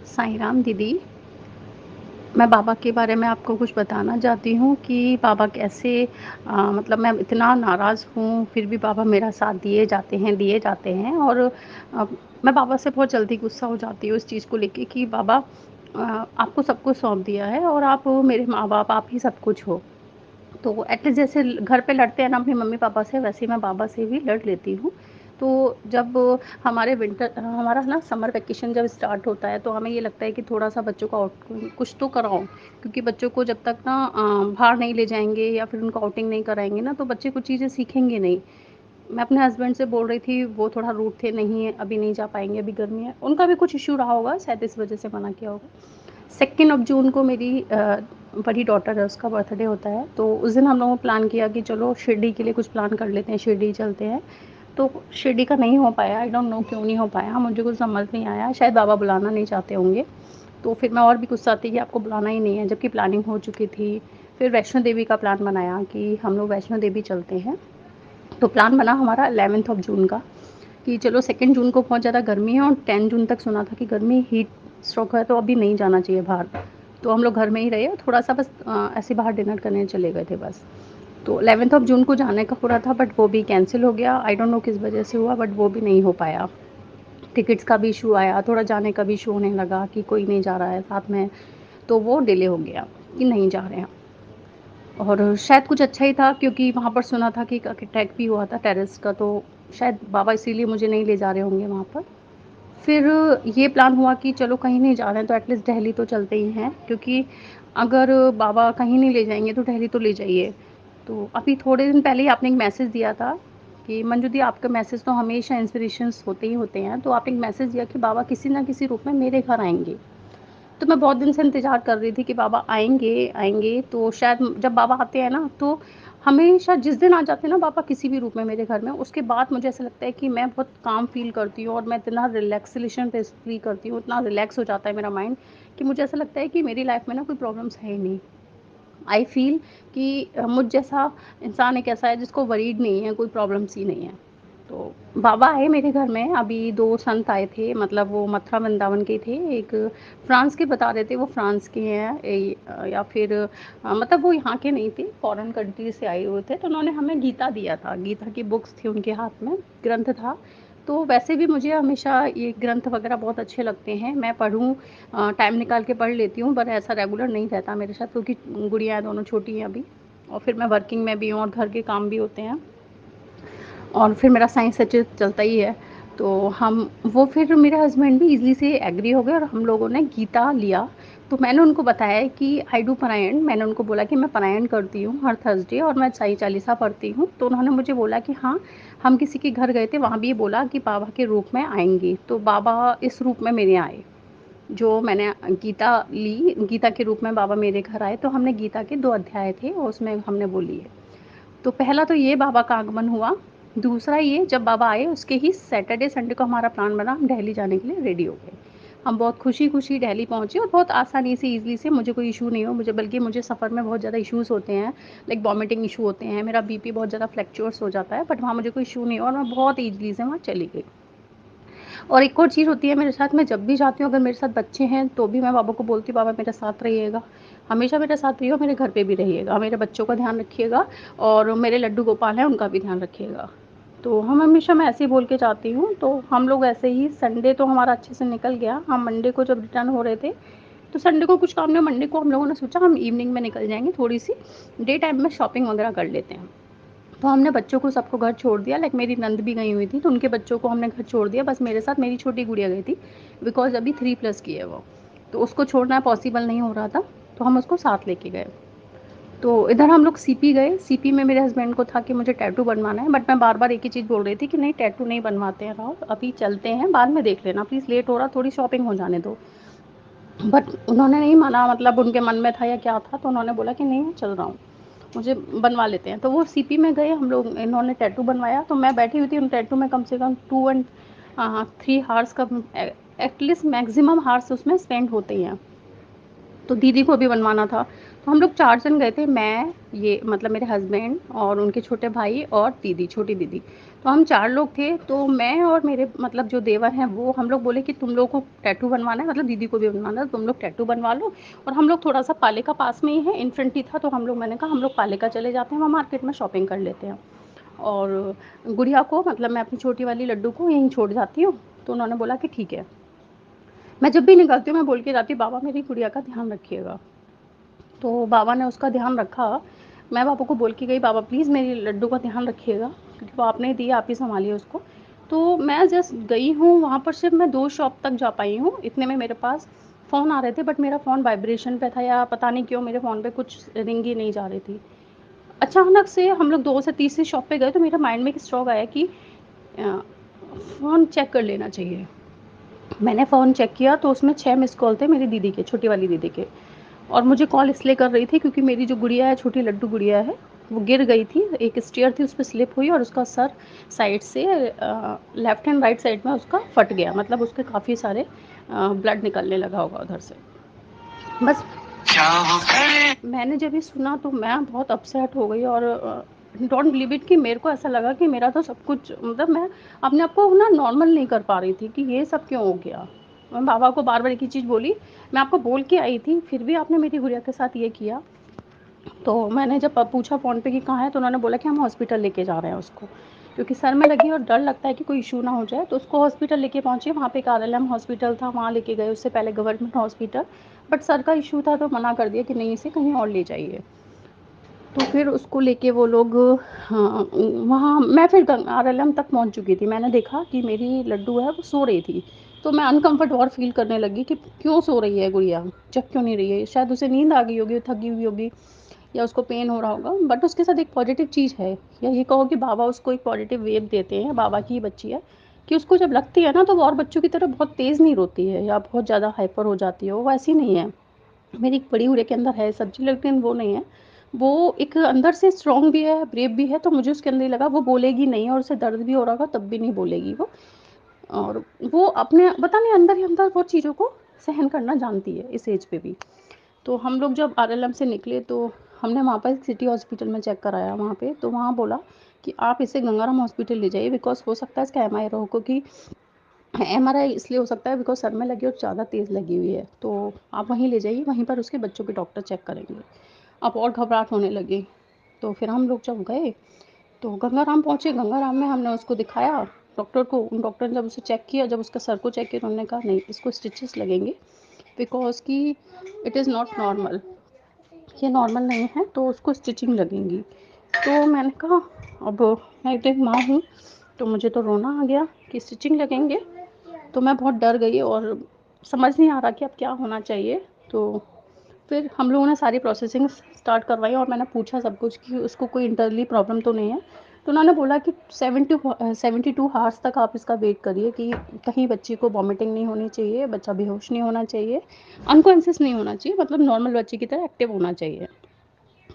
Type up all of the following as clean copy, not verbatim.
साईं राम दीदी, मैं बाबा के बारे में आपको कुछ बताना चाहती हूँ कि बाबा कैसे मतलब मैं इतना नाराज़ हूँ, फिर भी बाबा मेरा साथ दिए जाते हैं और मैं बाबा से बहुत जल्दी गुस्सा हो जाती हूँ इस चीज़ को लेके कि बाबा आपको सब कुछ सौंप दिया है और आप मेरे माँ-बाप, आप ही सब कुछ हो। तो एटलीस्ट जैसे घर पे लड़ते हैं ना अपने मम्मी-पापा से, वैसे ही मैं बाबा से भी लड़ लेती हूँ। तो जब हमारा ना समर वैकेशन जब स्टार्ट होता है, तो हमें ये लगता है कि थोड़ा-सा बच्चों को कुछ तो कराओ, क्योंकि बच्चों को जब तक ना बाहर नहीं ले जाएँगे या फिर उनको आउटिंग नहीं कराएँगे ना, तो बच्चे कुछ चीज़ें सीखेंगे नहीं। मैं अपने हस्बैंड से बोल रही थी, वो थोड़ा रूड थे, "नहीं, अभी नहीं जा पाएँगे, अभी गर्मी है।" उनका भी कुछ इश्यू रहा होगा, शायद इस वज़ह से मना किया होगा। 2nd ऑफ जून को मेरी बड़ी डॉटर है, उसका बर्थडे होता है, तो उस दिन हम लोगों ने प्लान किया कि चलो शिरडी के लिए कुछ प्लान कर लेते हैं, शिरडी चलते हैं। तो शिरडी का नहीं हो पाया, आई डोंट नो क्यों नहीं हो पाया, मुझे कुछ समझ नहीं आया, शायद बाबा बुलाना नहीं चाहते होंगे। तो फिर मैं और भी गुस्सा थी कि आपको बुलाना ही नहीं है, जबकि प्लानिंग हो चुकी थी। फिर वैष्णो देवी का प्लान बनाया कि हम लोग वैष्णो देवी चलते हैं। तो प्लान बना हमारा 11th ऑफ जून का कि चलो 2nd जून को बहुत ज़्यादा गर्मी है और 10 जून तक सुना था कि गर्मी हीट स्ट्रोक है, तो अभी नहीं जाना चाहिए बाहर। तो हम लोग घर में ही रहे और थोड़ा-सा बस ऐसे बाहर डिनर करने चले गए थे बस। तो 11th ऑफ जून को जाने का हो रहा था, बट वो भी कैंसल हो गया। आई डोंट नो किस वजह से हुआ, बट वो भी नहीं हो पाया। टिकट्स का भी इश्यू आया, थोड़ा जाने का भी इश्यू होने लगा कि कोई नहीं जा रहा है साथ में, तो वो डिले हो गया कि नहीं जा रहे हैं। और शायद कुछ अच्छा ही था, क्योंकि वहाँ पर सुना था कि एक अटैक भी हुआ था टेररिस्ट का, तो शायद बाबा इसीलिए मुझे नहीं ले जा रहे होंगे वहाँ पर। फिर ये प्लान हुआ कि चलो कहीं नहीं जा रहे हैं तो एटलीस्ट दिल्ली तो चलते ही हैं, क्योंकि अगर बाबा कहीं नहीं ले जाएँगे तो दिल्ली तो ले जाइए। तो अभी थोड़े दिन पहले ही आपने एक मैसेज दिया था कि मंजू दी, आपके मैसेज तो हमेशा इंस्पिरेशंस होते ही होते हैं। तो आपने एक मैसेज दिया कि बाबा किसी न किसी रूप में मेरे घर आएँगे। तो मैं बहुत दिन से इंतज़ार कर रही थी कि बाबा आएँगे, आएँगे, तो शायद जब बाबा आते हैं ना, तो हमेशा जिस दिन आ जाते हैं ना बाबा किसी भी रूप में मेरे घर में, उसके बाद मुझे ऐसा लगता है कि मैं बहुत काम फ़ील करती हूँ और मैं इतना रिलैक्सेशन फ़ील करती हूँ, इतना रिलैक्स हो जाता है मेरा माइंड कि मुझे ऐसा लगता है कि मेरी लाइफ़ में ना कोई प्रॉब्लम्स है ही नहीं। आई फ़ील कि मुझ जैसा इंसान एक ऐसा है जिसको वरीड नहीं है, कोई प्रॉब्लम्स ही नहीं है। तो बाबा आए मेरे घर में, अभी 2 संत आए थे, मतलब वो मथुरा वृंदावन के थे, एक फ्रांस के बता रहे थे, वो फ्रांस के हैं या फिर मतलब वो यहाँ के नहीं थे, फ़ॉरेन कंट्री से आए हुए थे, तो उन्होंने हमें गीता दिया था, गीता की बुक्स थी उनके हाथ में, ग्रंथ था। तो वैसे भी मुझे हमेशा ये ग्रंथ वगैरह बहुत अच्छे लगते हैं, मैं पढ़ूँ, टाइम निकाल के पढ़ लेती हूँ, पर ऐसा रेगुलर नहीं रहता मेरे साथ, क्योंकि गुड़ियाँ दोनों छोटी हैं अभी और फिर मैं वर्किंग में भी हूँ और घर के काम भी होते हैं और फिर मेरा साइंस सब्जेक्ट चलता ही है। तो हम वो फिर मेरे हस्बैंड भी ईज़िली से एग्री हो गए और हम लोगों ने गीता लिया। तो मैंने उनको बताया कि आई डू पारायण, मैंने उनको बोला कि मैं पारायण करती हूँ हर थर्सडे और मैं साई चालीसा पढ़ती हूँ। तो उन्होंने मुझे बोला कि हाँ, हम किसी के घर गए थे, वहाँ भी ये बोला कि बाबा के रूप में आएँगे। तो बाबा इस रूप में मेरे आए। जो मैंने गीता ली, गीता के रूप में बाबा मेरे घर आए, तो हमने गीता के 2 अध्याय थे और उसमें हमने वो लिए। तो पहला तो ये बाबा का आगमन हुआ, दूसरा ये जब बाबा आए उसके ही सैटरडे संडे को हमारा प्लान बना, हम दिल्ली जाने के लिए रेडी हो गए। हम बहुत खुशी-खुशी दिल्ली पहुँचे और बहुत आसानी से ईज़िली से, मुझे कोई इश्यू नहीं हुआ, मुझे सफ़र में बहुत ज़्यादा इश्यूज़ होते हैं, लाइक वॉमिटिंग इश्यू होते हैं, मेरा बीपी बहुत ज़्यादा फ्लक्चुएट्स हो जाता है, बट वहाँ मुझे कोई इश्यू नहीं हुआ और मैं बहुत ईज़िली से वहाँ चली गई। और एक और चीज़ होती है मेरे साथ, मैं जब भी जाती हूँ, अगर मेरे साथ बच्चे हैं तो भी मैं बाबा को बोलती हूँ, बाबा मेरे साथ रहिएगा, हमेशा मेरे साथ रहिए और मेरे घर पे भी रहिएगा, मेरे बच्चों का ध्यान रखिएगा और मेरे लड्डू गोपाल हैं उनका भी ध्यान रखिएगा। तो हम हमेशा, मैं ऐसे ही बोल के जाती हूँ, तो हम लोग ऐसे ही, संडे तो हमारा अच्छे से निकल गया। हम मंडे को जब रिटर्न हो रहे थे, तो संडे को कुछ काम नहीं, मंडे को हम लोगों ने सोचा हम इवनिंग में निकल जाएँगे, थोड़ी-सी डे टाइम में शॉपिंग वगैरह कर लेते हैं। तो हमने बच्चों को सबको घर छोड़ दिया, लाइक मेरी नंद भी गई हुई थी, तो उनके बच्चों को हमने घर छोड़ दिया, बस मेरे साथ मेरी छोटी गुड़िया गई थी, बिकॉज़ अभी 3 प्लस की है वो। तो उसको छोड़ना पॉसिबल नहीं हो रहा था, तो हम उसको साथ लेके गए। तो इधर हम लोग सीपी गए, सीपी में मेरे हस्बैंड को था कि मुझे टैटू बनवाना है, बट मैं बार-बार एक ही चीज़ बोल रही थी कि नहीं, टैटू नहीं बनवाते हैं राहुल, अभी चलते हैं, बाद में देख लेना, प्लीज़ लेट हो रहा, थोड़ी शॉपिंग हो जाने दो। बट उन्होंने नहीं माना, मतलब उनके मन में था या क्या था, तो उन्होंने बोला कि नहीं, मैं चल रहा हूँ। मुझे बनवा लेते हैं। तो वो सीपी में गए हम लोग, इन्होंने टैटू बनवाया, तो मैं बैठी हुई थी उन टैटू में, कम से कम 2 एंड 3 हॉर्स का एटलीस्ट मैक्सिमम हॉर्स उसमें स्पेंड होते ही हैं। तो दीदी को भी बनवाना था, हम लोग 4 जन गए थे, मैं, ये मतलब मेरे हस्बैंड और उनके छोटे भाई और दीदी, छोटी दीदी। तो हम 4 लोग थे, तो मैं और मेरे मतलब जो देवर हैं वो हम लोग बोले कि तुम लोगों को टैटू बनवाना है, मतलब दीदी को भी बनवाना है, तुम लोग टैटू बनवा लो। और हम लोग थोड़ा-सा पालिका पास में ही है, इन्फेंट ही था, तो हम लोग, मैंने कहा हम लोग पालिका चले जाते हैं, वहाँ मार्केट में शॉपिंग कर लेते हैं। और गुड़िया को, मतलब मैं अपनी छोटी वाली लड्डू को यहीं छोड़ जाती हूँ। तो उन्होंने बोला कि ठीक है। मैं जब भी निकलती हूँ मैं बोल के जाती हूँ, बाबा मेरी गुड़िया का ध्यान रखिएगा। तो बाबा ने उसका ध्यान रखा। मैं बाबा को बोल के गई, बाबा प्लीज़ मेरी लड्डू का ध्यान रखिएगा, क्योंकि वो आपने ही दी, आप ही सँभालिए उसको। तो मैं जस्ट गई हूँ वहाँ पर, सिर्फ मैं 2 शॉप तक जा पाई हूँ, इतने में मेरे पास फ़ोन आ रहे थे, बट मेरा फ़ोन वाइब्रेशन पे था या पता नहीं क्यों मेरे फ़ोन पे कुछ रिंग ही नहीं जा रही थी। अचानक से हम लोग 2 से तीसरी शॉप पे गए, तो मेरे माइंड में एक स्ट्रोक आया कि अ, फ़ोन चेक कर लेना चाहिए। मैंने फ़ोन चेक किया तो उसमें 6 मिस्ड कॉल थे मेरी दीदी के, छोटी वाली दीदी के। और मुझे कॉल इसलिए कर रही थी क्योंकि मेरी जो गुड़िया है, छोटी लड्डू गुड़िया है, वो गिर गई थी। एक स्टेयर थी, उस पे स्लिप हुई और उसका सर साइड से लेफ्ट एंड राइट साइड में उसका फट गया, मतलब उसके काफ़ी सारे ब्लड निकलने लगा होगा उधर से। बस मैंने जब ये सुना तो मैं बहुत अपसेट हो गई और डोंट बिलीव इट कि मेरे को ऐसा लगा कि मेरा तो सब कुछ, मतलब मैं अपने आप को ना नॉर्मल नहीं कर पा रही थी कि ये सब क्यों हो गया। मैं बाबा को बार-बार एक ही चीज़ बोली, मैं आपको बोल के आई थी, फिर भी आपने मेरी गुड़िया के साथ ये किया। तो मैंने जब पूछा फ़ोन पे कि कहाँ है, तो उन्होंने बोला कि हम हॉस्पिटल लेके जा रहे हैं उसको, क्योंकि सर में लगी और डर लगता है कि कोई इश्यू ना हो जाए, तो उसको हॉस्पिटल लेके पहुँचे। वहाँ पे एक आरएलएम हॉस्पिटल था, वहाँ लेके गए, उससे पहले गवर्नमेंट हॉस्पिटल, बट सर का इश्यू था तो मना कर दिया कि नहीं, इसे कहीं और ले जाइए। तो फिर उसको लेके वो लोग, हाँ, वहाँ मैं फिर आरएलएम तक पहुँच चुकी थी। मैंने देखा कि मेरी लड्डू है वो सो रही थी, तो मैं अनकम्फर्ट और फ़ील करने लगी कि क्यों सो रही है गुड़िया, जग क्यों नहीं रही है? शायद उसे नींद आ गई होगी, थकी हुई होगी या उसको पेन हो रहा होगा। बट उसके साथ एक पॉज़िटिव चीज़ है, या ये कहो कि बाबा उसको एक पॉज़िटिव वेव देते हैं, बाबा की ही बच्ची है, कि उसको जब लगती है ना तो वो और बच्चों की तरह बहुत तेज़ नहीं रोती है या बहुत ज़्यादा हाइपर हो जाती है, वो वैसी नहीं है। मेरी एक बड़ी गुड़िया के अंदर है सब्ज़ी, लेकिन वो नहीं है। वो एक अंदर से स्ट्रॉन्ग भी है, ब्रेव भी है, तो मुझे उसके अंदर ही लगा वो बोलेगी नहीं, और उसे दर्द भी हो रहा होगा तब भी नहीं बोलेगी वो। और वो अपने पता नहीं अंदर ही अंदर वो चीज़ों को सहन करना जानती है इस एज पे भी। तो हम लोग जब आरएलएम से निकले तो हमने वहाँ पर सिटी हॉस्पिटल में चेक कराया वहाँ पे, तो वहाँ बोला कि आप इसे गंगाराम हॉस्पिटल ले जाइए, बिकॉज़ हो सकता है इसका एमआई हो, क्योंकि एमआरआई इसलिए हो सकता है बिकॉज़ सर में लगी और ज़्यादा तेज़ लगी हुई है। तो आप वहीं ले जाइए, वहीं पर उसके बच्चों के डॉक्टर चेक करेंगे। अब और घबराहट होने लगी। तो फिर हम लोग जब गए तो गंगाराम पहुँचे, गंगाराम में हमने उसको दिखाया डॉक्टर को। उन डॉक्टर ने जब उसे चेक किया, जब उसके सर को चेक किया, तो उन्होंने कहा नहीं, इसको स्टिचेस लगेंगे, बिकॉज़ कि इट इज़ नॉट नॉर्मल, ये नॉर्मल नहीं है, तो उसको स्टिचिंग लगेंगी। तो मैंने कहा, अब मैं तो एक माँ हूँ, तो मुझे तो रोना आ गया कि स्टिचिंग लगेंगे। तो मैं बहुत डर गई और समझ नहीं आ रहा कि अब क्या होना चाहिए। तो फिर हम लोगों ने सारी प्रोसेसिंग स्टार्ट करवाई और मैंने पूछा सब कुछ कि उसको कोई इंटरनली प्रॉब्लम तो नहीं है। तो उन्होंने बोला कि 72 हावर्स तक आप इसका वेट करिए, कि कहीं बच्चे को वॉमिटिंग नहीं होनी चाहिए, बच्चा बेहोश नहीं होना चाहिए, अनकॉन्शियस नहीं होना चाहिए, मतलब नॉर्मल बच्चे की तरह एक्टिव होना चाहिए।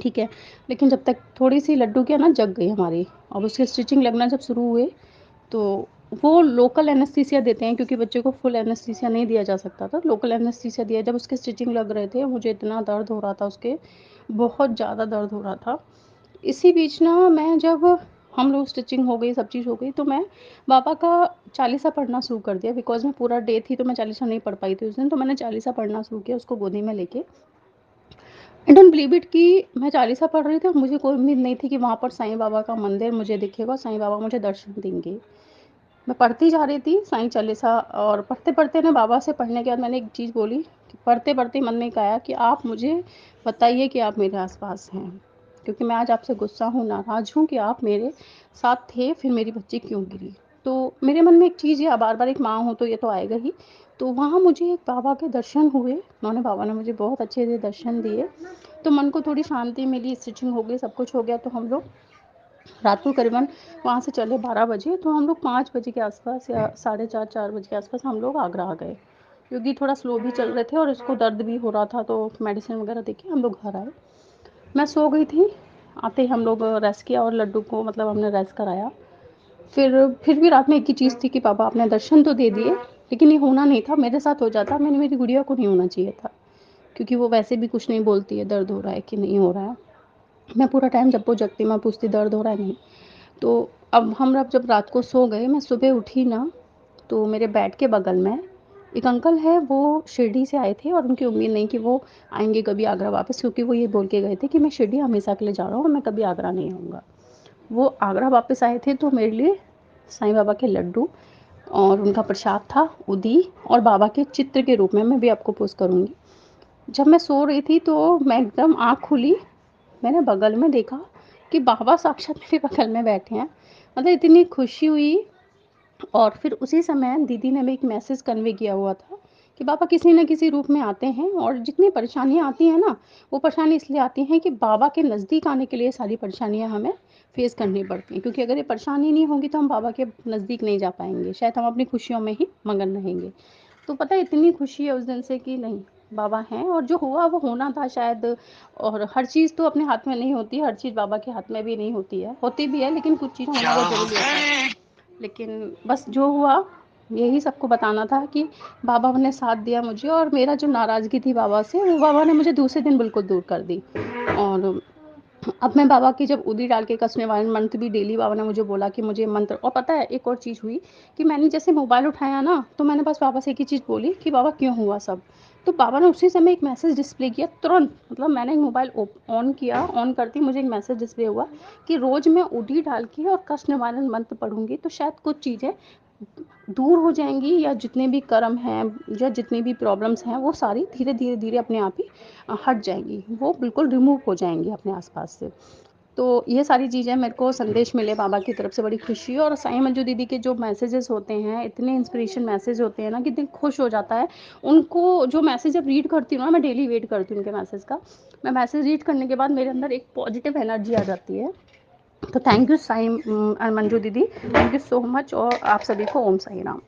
ठीक है। लेकिन जब तक थोड़ी-सी लड्डू क्या ना जग गई हमारी, अब उसके स्टिचिंग लगना जब शुरू हुए, तो वो लोकल एनेस्थीसिया देते हैं, क्योंकि बच्चे को फुल एनेस्थीसिया नहीं दिया जा सकता था, लोकल एनेस्थीसिया दिया। जब उसके स्टिचिंग लग रहे थे, मुझे इतना दर्द हो रहा था उसके, बहुत ज़्यादा दर्द हो रहा था। इसी बीच ना मैं जब हम लोग स्टिचिंग हो गई, सब चीज़ हो गई, तो मैं बाबा का चालीसा पढ़ना शुरू कर दिया, बिकॉज़ मैं पूरा डे थी तो मैं चालीसा नहीं पढ़ पाई थी उस दिन, तो मैंने चालीसा पढ़ना शुरू किया उसको गोदी में लेके। आई डोंट बिलीव इट कि मैं चालीसा पढ़ रही थी और मुझे कोई उम्मीद नहीं थी कि वहाँ पर साईं बाबा का मंदिर मुझे दिखेगा, साईं बाबा मुझे दर्शन देंगे। मैं पढ़ती जा रही थी साईं चालीसा, और पढ़ते-पढ़ते ना बाबा से पढ़ने के बाद मैंने एक चीज़ बोली कि पढ़ते-पढ़ते मन में कहा कि आप मुझे बताइए कि आप मेरे आस-पास हैं। क्योंकि मैं आज आपसे गुस्सा हूँ, नाराज़ हूँ कि आप मेरे साथ थे, फिर मेरी बच्ची क्यों गिरी? तो मेरे मन में एक चीज़ है, बार-बार एक माँ हूँ तो ये तो आएगा ही। तो वहाँ मुझे एक बाबा के दर्शन हुए, उन्होंने बाबा ने मुझे बहुत अच्छे से दर्शन दिए, तो मन को थोड़ी शांति मिली, स्टिचिंग हो गई, सब कुछ हो गया। तो हम लोग रात को करीबन वहाँ से चले 12 बजे, तो हम लोग 5 बजे के आसपास या साढ़े 4 4 बजे के आसपास हम लोग आगरा आ गए, क्योंकि थोड़ा स्लो भी चल रहे थे और इसको दर्द भी हो रहा था, तो मेडिसिन वगैरह देके हम लोग घर आए। मैं सो गई थी, आते ही हम लोग रेस्ट किया और लड्डू को मतलब हमने रेस्ट कराया। फिर भी रात में एक ही चीज़ थी कि पापा आपने दर्शन तो दे दिए, लेकिन ये होना नहीं था, मेरे साथ हो जाता, मैंने मेरी गुड़िया को नहीं होना चाहिए था। क्योंकि वो वैसे भी कुछ नहीं बोलती है, दर्द हो रहा है कि नहीं हो रहा है। मैं पूरा टाइम जब वो जगती मैं पूछती दर्द हो रहा है नहीं। तो अब हम लोग जब रात को सो गए, मैं सुबह उठी ना, तो मेरे बेड के बगल में एक अंकल है, वो शिरडी से आए थे और उनकी उम्मीद नहीं कि वो आएँगे कभी आगरा वापस, क्योंकि वो ये बोल के गए थे कि मैं शिरडी हमेशा के लिए जा रहा हूँ और मैं कभी आगरा नहीं आऊँगा। वो आगरा वापस आए थे तो मेरे लिए साईं बाबा के लड्डू और उनका प्रसाद था, उदी और बाबा के चित्र के रूप में मैं भी आपको पोस्ट करूँगी। जब मैं सो रही थी तो मैं एकदम आँख खुली, मैंने बगल में देखा कि बाबा साक्षात मेरे बगल में बैठे हैं। मतलब इतनी खुशी हुई। और फिर उसी समय दीदी ने भी एक मैसेज कन्वे किया हुआ था कि बाबा किसी न किसी रूप में आते हैं, और जितनी परेशानियाँ आती हैं ना, वो परेशानी इसलिए आती हैं कि बाबा के नज़दीक आने के लिए सारी परेशानियाँ हमें फेस करनी पड़ती हैं, क्योंकि अगर ये परेशानी नहीं होगी तो हम बाबा के नज़दीक नहीं जा पाएँगे, शायद हम अपनी खुशियों में ही मगन रहेंगे। तो पता है इतनी खुशी है उस दिन से कि नहीं, बाबा हैं और जो हुआ वो होना था शायद। और हर चीज़ तो अपने हाथ में नहीं होती, हर चीज़ बाबा के हाथ में भी नहीं होती है, होती भी है लेकिन कुछ चीज़ होना बहुत ज़रूरी होता है। लेकिन बस जो हुआ, यही सबको बताना था कि बाबा ने साथ दिया मुझे, और मेरा जो नाराज़गी थी बाबा से, वो बाबा ने मुझे दूसरे दिन बिल्कुल दूर कर दी। और अब मैं बाबा की जब उदी डाल के कष्ट निवारण मंत्र भी डेली, बाबा ने मुझे बोला कि मुझे मंत्र, और पता है एक और चीज़ हुई कि मैंने जैसे मोबाइल उठाया ना, तो मैंने बस बाबा से एक ही चीज़ बोली कि बाबा क्यों हुआ सब? तो बाबा ने उसी समय एक मैसेज डिस्प्ले किया तुरंत। मतलब मैंने मोबाइल ऑन किया, ऑन करते ही मुझे एक मैसेज डिस्प्ले हुआ कि रोज़ मैं उदी डाल के और कष्ट निवारण मंत्र पढ़ूँगी तो शायद कुछ चीज़ें दूर हो जाएँगी, या जितने भी कर्म हैं या जितनी भी प्रॉब्लम्स हैं वो सारी धीरे-धीरे अपने आप ही हट जाएँगी। वो बिल्कुल रिमूव हो जाएँगी अपने आस-पास से। तो ये सारी चीज़ें मेरे को संदेश मिले बाबा की तरफ से, बड़ी खुशी। और साईं मंजू दीदी के जो मैसेजेस होते हैं, इतने इंस्पिरेशन मैसेज होते हैं ना कि दिल खुश हो जाता है। उनको जो मैसेज जब रीड करती हूँ ना, मैं डेली वेट करती हूँ उनके मैसेज का। मैं मैसेज रीड करने के बाद मेरे अंदर एक पॉजिटिव एनर्जी आ जाती है। तो थैंक यू मंजू दीदी, थैंक यू सो मच, और आप सभी को ओम साई राम।